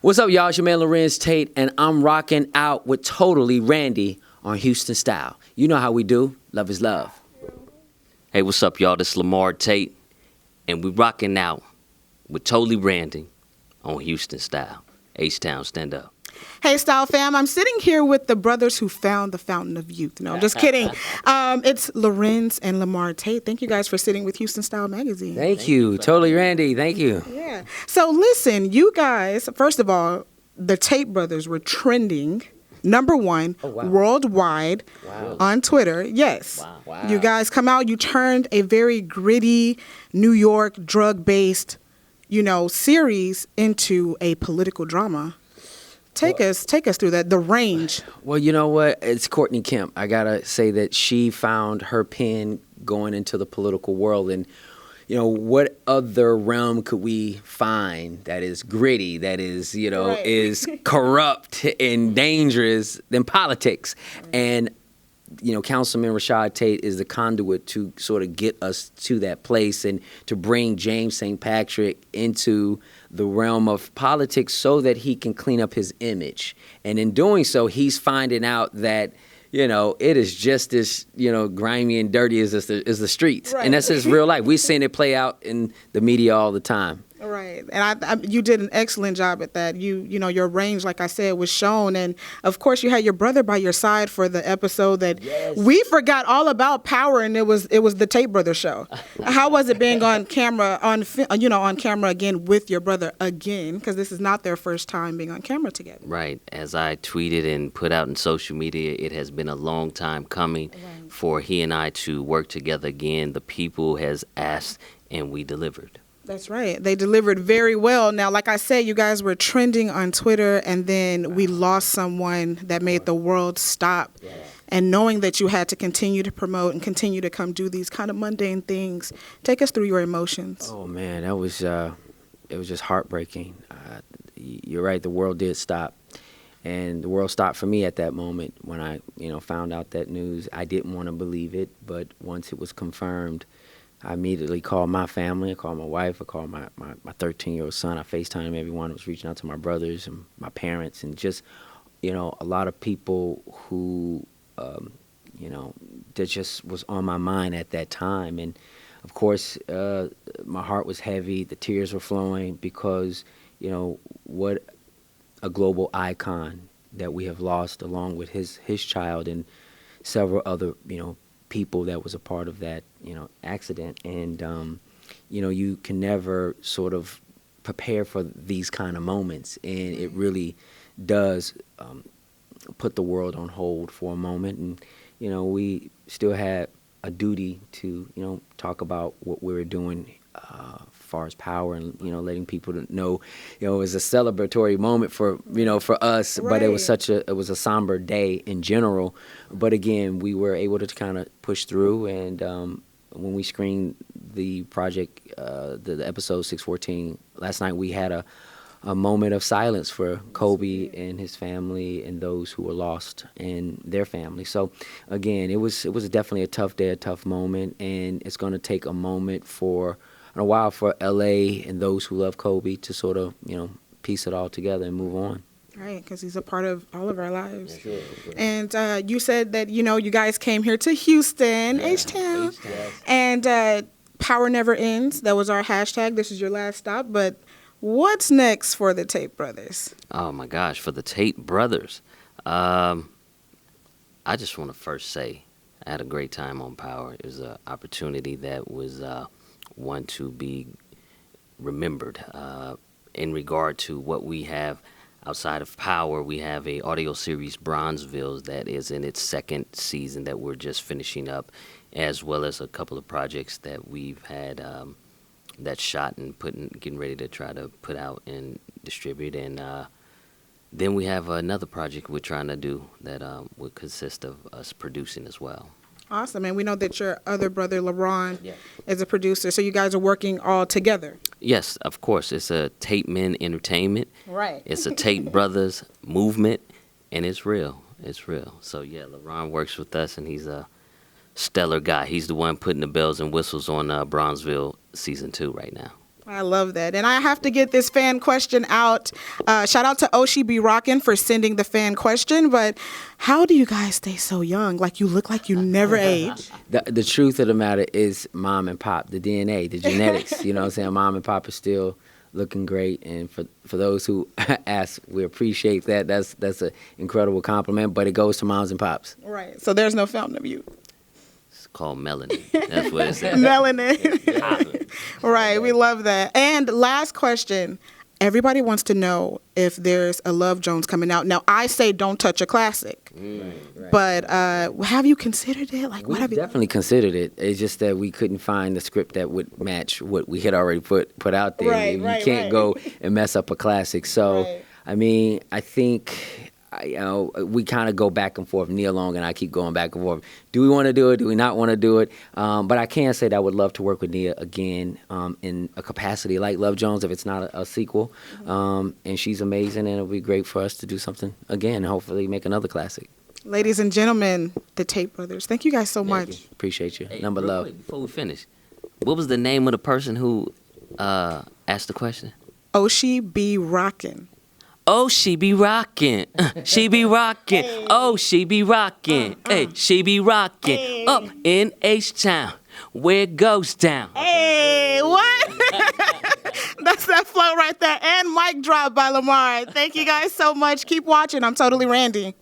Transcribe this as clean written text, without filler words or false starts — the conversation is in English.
What's up, y'all? It's your man Larenz Tate, and I'm rocking out with Totally Randie on Houston Style. You know how we do. Love is love. Hey, what's up, y'all? This is Lahmard Tate, and we rocking out with Totally Randie on Houston Style. H-Town, stand up. Hey, Style fam, I'm sitting here with the brothers who found the fountain of youth. No, I'm just kidding. It's Larenz and Lahmard Tate. Thank you guys for sitting with Houston Style Magazine. Thank you. Totally Randie. Thank you. Yeah. So listen, you guys, first of all, the Tate Brothers were trending #1 worldwide on Twitter. Yes. Wow. You guys come out, you turned a very gritty New York drug-based, series into a political drama. Take us through that, the range. Well, you know what? It's Courtney Kemp. I got to say that she found her pen going into the political world. And, what other realm could we find that is gritty, that is, Right. is corrupt and dangerous than politics? And, Councilman Rashad Tate is the conduit to sort of get us to that place and to bring James St. Patrick into the realm of politics so that he can clean up his image. And in doing so, he's finding out that, it is just as, grimy and dirty as the streets. Right. And that's his real life. We've seen it play out in the media all the time. Right. And you did an excellent job at that. Your range, like I said, was shown. And, of course, you had your brother by your side for the episode that we forgot all about Power, and it was the Tate Brothers show. How was it being on camera, on camera again with your brother again? Because this is not their first time being on camera together. Right. As I tweeted and put out in social media, it has been a long time coming for he and I to work together again. The people has asked, and we delivered. That's right. They delivered very well. Now, like I said, you guys were trending on Twitter, and then we lost someone that made the world stop. Yeah. And knowing that you had to continue to promote and continue to come do these kind of mundane things, take us through your emotions. Oh, man, that was it was just heartbreaking. You're right. The world did stop. And the world stopped for me at that moment when I, found out that news. I didn't want to believe it, but once it was confirmed, I immediately called my family. I called my wife. I called my 13-year-old son. I FaceTimed everyone. I was reaching out to my brothers and my parents and just, a lot of people who, that just was on my mind at that time. And, of course, my heart was heavy. The tears were flowing because, what a global icon that we have lost along with his child and several other, people that was a part of that, accident. And, you can never sort of prepare for these kind of moments. And it really does put the world on hold for a moment. And, we still had a duty to, talk about what we were doing as far as Power and, letting people know, it was a celebratory moment for, for us, right. But it was a somber day in general. But again, we were able to kind of push through. And when we screened the project, the episode 614 last night, we had a moment of silence for Kobe and his family and those who were lost and their family. So again, it was definitely a tough day, a tough moment, and it's going to take a moment for a while for LA and those who love Kobe to sort of, piece it all together and move on. Right, because he's a part of all of our lives. Yeah, sure. And you said that, you guys came here to Houston, H-Town, and Power Never Ends. That was our hashtag. This is your last stop. But what's next for the Tate Brothers? Oh, my gosh, for the Tate Brothers. I just want to first say I had a great time on Power. It was an opportunity that was one to be remembered. In regard to what we have outside of Power, we have a audio series, Bronzeville, that is in its second season that we're just finishing up, as well as a couple of projects that we've had that shot and getting ready to try to put out and distribute. And then we have another project we're trying to do that would consist of us producing as well. Awesome. And we know that your other brother, LaRon, is a producer. So you guys are working all together. Yes, of course. It's a Tate Men Entertainment. Right. It's a Tate Brothers movement, and it's real. It's real. So, yeah, LaRon works with us, and he's a stellar guy. He's the one putting the bells and whistles on Bronzeville Season 2 right now. I love that. And I have to get this fan question out. Shout out to Oshi B. Rockin for sending the fan question. But how do you guys stay so young? Like, you look like you never age. The truth of the matter is mom and pop, the DNA, the genetics. You know what I'm saying? Mom and pop are still looking great. And for those who ask, we appreciate that. That's an incredible compliment. But it goes to moms and pops. Right. So there's no fountain of youth. It's called melanin. That's what it says. Melanin. Right. We love that. And last question. Everybody wants to know if there's a Love Jones coming out. Now, I say don't touch a classic. Right. But have you considered it? Like, We what have you? definitely considered it. It's just that we couldn't find the script that would match what we had already put out there. Right, You right, can't right. go and mess up a classic. So, Right. I mean, I think, we kind of go back and forth. Neil Long and I keep going back and forth. Do we want to do it? Do we not want to do it? But I can say that I would love to work with Nia again in a capacity like Love Jones if it's not a sequel. And she's amazing, and it'll be great for us to do something again and hopefully make another classic. Ladies and gentlemen, the Tate Brothers. Thank you guys so much. Appreciate you. Hey, Number real love. quick, before we finish, what was the name of the person who asked the question? Oshi B. Rockin. Oh, she be rockin'. She be rockin'. Oh, she be rockin'. Hey, she be rockin'. Up in H-Town, where it goes down. Hey, what? That's that flow right there. And mic drop by Lahmard. Thank you guys so much. Keep watching. I'm totally Randie.